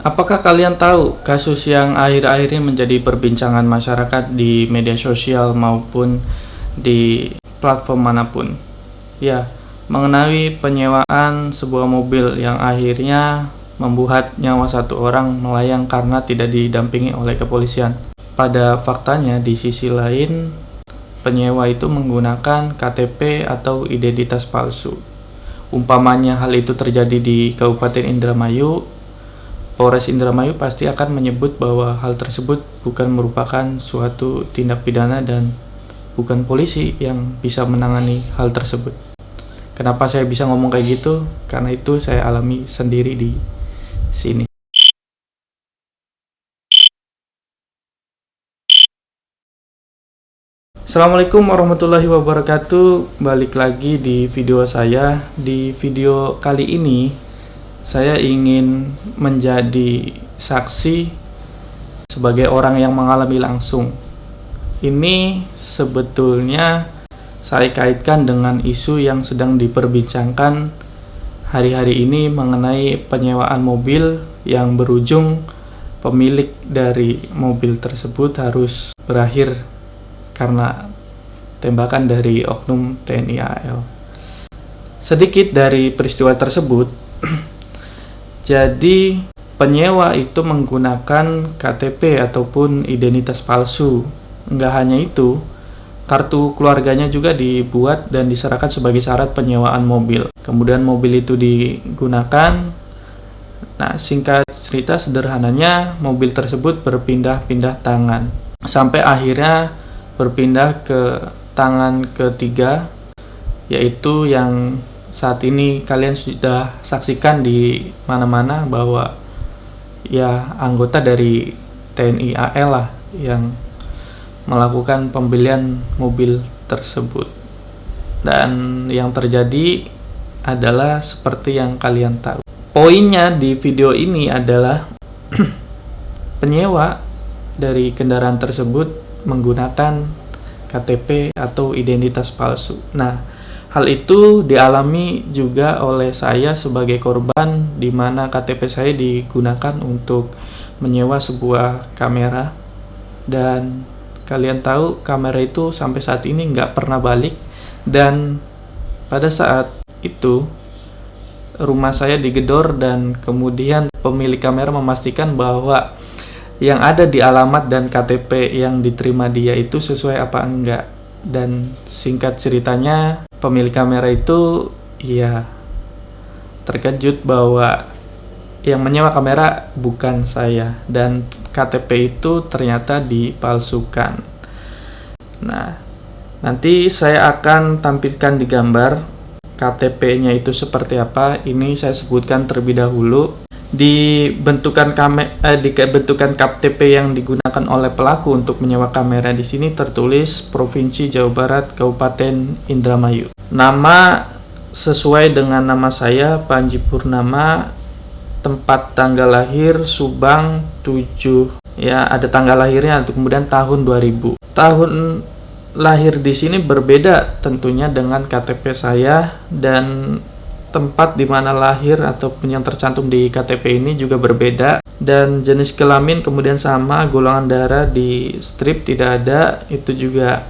Apakah kalian tahu kasus yang akhir-akhir ini menjadi perbincangan masyarakat di media sosial maupun di platform manapun? Ya, mengenai penyewaan sebuah mobil yang akhirnya membuat nyawa satu orang melayang karena tidak didampingi oleh kepolisian. Pada faktanya, di sisi lain, penyewa itu menggunakan KTP atau identitas palsu. Umpamanya hal itu terjadi di Kabupaten Indramayu, Polres Indramayu pasti akan menyebut bahwa hal tersebut bukan merupakan suatu tindak pidana dan bukan polisi yang bisa menangani hal tersebut. Kenapa saya bisa ngomong kayak gitu? Karena itu saya alami sendiri di sini. Assalamualaikum warahmatullahi wabarakatuh. Balik lagi di video saya. Di video kali ini saya ingin menjadi saksi sebagai orang yang mengalami langsung. Ini sebetulnya saya kaitkan dengan isu yang sedang diperbincangkan hari-hari ini mengenai penyewaan mobil yang berujung pemilik dari mobil tersebut harus berakhir karena tembakan dari oknum TNI AL. Sedikit dari peristiwa tersebut. Jadi penyewa itu menggunakan KTP ataupun identitas palsu. Enggak hanya itu, kartu keluarganya juga dibuat dan diserahkan sebagai syarat penyewaan mobil. Kemudian mobil itu digunakan. Nah, singkat cerita sederhananya, mobil tersebut berpindah-pindah tangan. Sampai akhirnya berpindah ke tangan ketiga, yaitu yang saat ini kalian sudah saksikan di mana-mana bahwa ya anggota dari TNI AL lah yang melakukan pembelian mobil tersebut. Dan yang terjadi adalah seperti yang kalian tahu. Poinnya di video ini adalah penyewa dari kendaraan tersebut menggunakan KTP atau identitas palsu. Nah, hal itu dialami juga oleh saya sebagai korban, di mana KTP saya digunakan untuk menyewa sebuah kamera. Dan kalian tahu kamera itu sampai saat ini nggak pernah balik. Dan pada saat itu rumah saya digedor dan kemudian pemilik kamera memastikan bahwa yang ada di alamat dan KTP yang diterima dia itu sesuai apa enggak. Dan singkat ceritanya, pemilik kamera itu ya terkejut bahwa yang menyewa kamera bukan saya dan KTP itu ternyata dipalsukan. Nah, nanti saya akan tampilkan di gambar KTP-nya itu seperti apa. Ini saya sebutkan terlebih dahulu. Di bentukan KTP yang digunakan oleh pelaku untuk menyewa kamera di sini tertulis Provinsi Jawa Barat, Kabupaten Indramayu. Nama sesuai dengan nama saya, Panji Purnama. Tempat tanggal lahir Subang 7. Ya, ada tanggal lahirnya, kemudian tahun 2000. Tahun lahir di sini berbeda tentunya dengan KTP saya, dan tempat di mana lahir ataupun yang tercantum di KTP ini juga berbeda, dan jenis kelamin kemudian sama, golongan darah di strip tidak ada, itu juga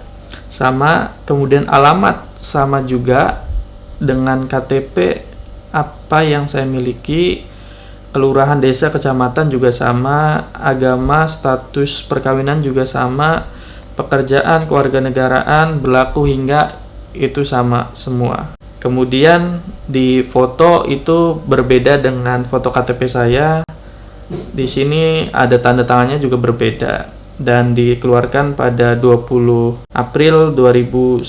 sama, kemudian alamat sama juga dengan KTP apa yang saya miliki, kelurahan, desa, kecamatan juga sama, agama, status perkawinan juga sama, pekerjaan, kewarganegaraan, berlaku hingga itu sama semua. Kemudian di foto itu berbeda dengan foto KTP saya. Di sini ada tanda tangannya juga berbeda dan dikeluarkan pada 20 April 2019.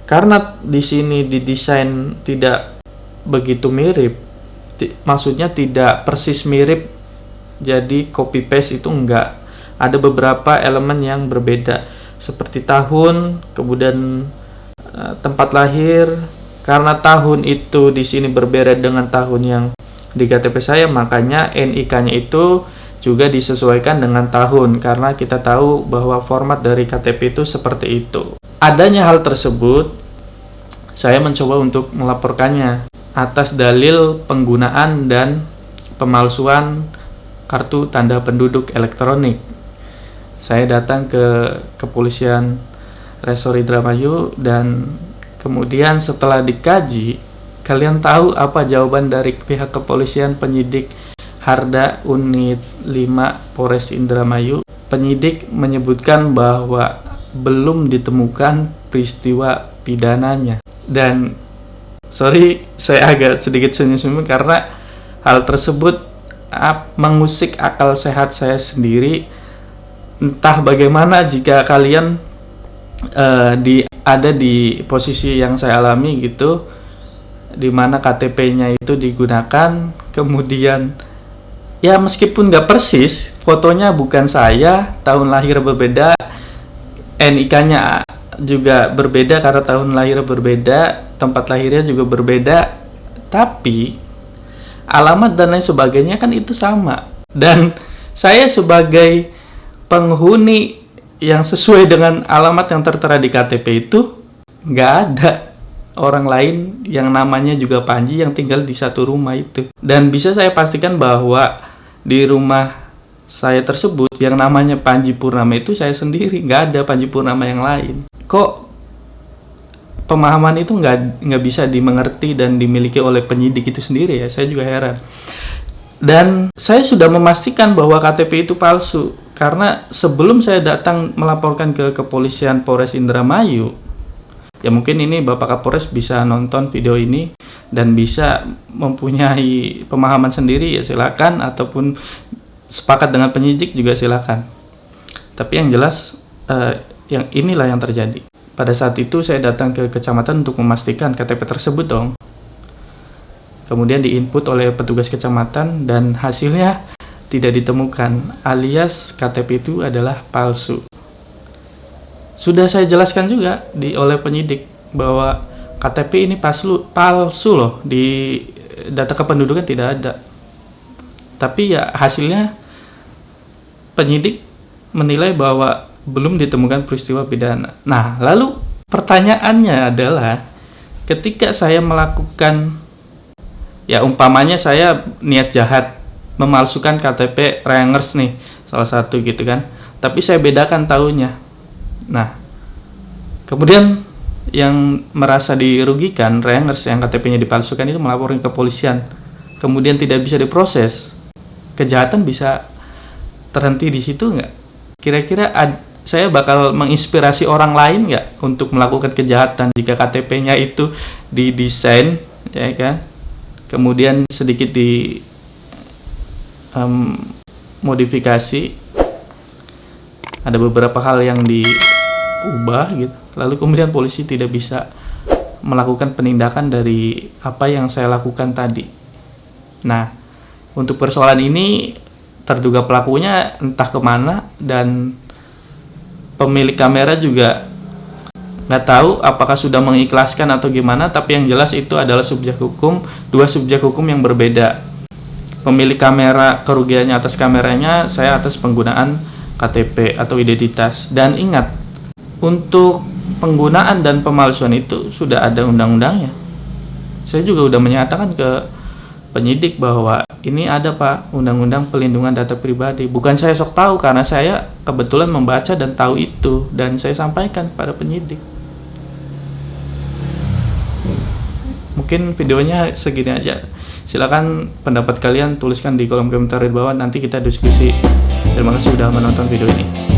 Karena di sini didesain tidak begitu mirip, maksudnya tidak persis mirip, jadi copy paste itu enggak. Ada beberapa elemen yang berbeda seperti tahun, kemudian tempat lahir. Karena tahun itu di sini berbeda dengan tahun yang di KTP saya, makanya NIK-nya itu juga disesuaikan dengan tahun, karena kita tahu bahwa format dari KTP itu seperti itu. Adanya hal tersebut, saya mencoba untuk melaporkannya atas dalil penggunaan dan pemalsuan kartu tanda penduduk elektronik. Saya datang ke kepolisian Resor Indramayu dan kemudian setelah dikaji, kalian tahu apa jawaban dari pihak kepolisian penyidik Harda Unit 5 Polres Indramayu? Penyidik menyebutkan bahwa belum ditemukan peristiwa pidananya. Dan sorry, saya agak sedikit senyum-senyum karena hal tersebut mengusik akal sehat saya sendiri. Entah bagaimana jika kalian ada di posisi yang saya alami gitu, di mana KTP-nya itu digunakan, kemudian ya meskipun nggak persis, fotonya bukan saya, tahun lahir berbeda, NIK-nya juga berbeda karena tahun lahir berbeda, tempat lahirnya juga berbeda, tapi alamat dan lain sebagainya kan itu sama. Dan saya sebagai penghuni yang sesuai dengan alamat yang tertera di KTP itu, nggak ada orang lain yang namanya juga Panji yang tinggal di satu rumah itu. Dan bisa saya pastikan bahwa di rumah saya tersebut yang namanya Panji Purnama itu saya sendiri, nggak ada Panji Purnama yang lain. Kok pemahaman itu nggak bisa dimengerti dan dimiliki oleh penyidik itu sendiri ya? Saya juga heran. Dan saya sudah memastikan bahwa KTP itu palsu karena sebelum saya datang melaporkan ke kepolisian Polres Indramayu, ya mungkin ini Bapak Kapolres bisa nonton video ini dan bisa mempunyai pemahaman sendiri, ya silakan, ataupun sepakat dengan penyidik juga silakan. Tapi yang jelas yang inilah yang terjadi. Pada saat itu saya datang ke kecamatan untuk memastikan KTP tersebut dong. Kemudian diinput oleh petugas kecamatan dan hasilnya tidak ditemukan, alias KTP itu adalah palsu. Sudah saya jelaskan juga oleh penyidik bahwa KTP ini palsu loh, di data kependudukan tidak ada. Tapi ya hasilnya penyidik menilai bahwa belum ditemukan peristiwa pidana. Nah, lalu pertanyaannya adalah ketika saya melakukan, ya umpamanya saya niat jahat memalsukan KTP Rangers nih, salah satu gitu kan, tapi saya bedakan tahunnya. Nah, kemudian yang merasa dirugikan, Rangers yang KTP-nya dipalsukan itu melaporkan ke kepolisian, kemudian tidak bisa diproses, kejahatan bisa terhenti di situ nggak? Kira-kira saya bakal menginspirasi orang lain nggak untuk melakukan kejahatan jika KTP-nya itu didesain, ya kan? Kemudian sedikit modifikasi, ada beberapa hal yang diubah gitu, lalu kemudian polisi tidak bisa melakukan penindakan dari apa yang saya lakukan tadi. Nah, untuk persoalan ini terduga pelakunya entah kemana dan pemilik kamera juga nggak tahu apakah sudah mengikhlaskan atau gimana, tapi yang jelas itu adalah dua subjek hukum yang berbeda. Pemilik kamera kerugiannya atas kameranya, saya atas penggunaan KTP atau identitas. Dan ingat, untuk penggunaan dan pemalsuan itu sudah ada undang-undangnya. Saya juga udah menyatakan ke penyidik bahwa ini ada Pak, Undang-Undang Pelindungan Data Pribadi. Bukan saya sok tahu, karena saya kebetulan membaca dan tahu itu, dan saya sampaikan kepada penyidik. Mungkin videonya segini aja. Silakan pendapat kalian tuliskan di kolom komentar di bawah, nanti kita diskusi. Terima kasih sudah menonton video ini.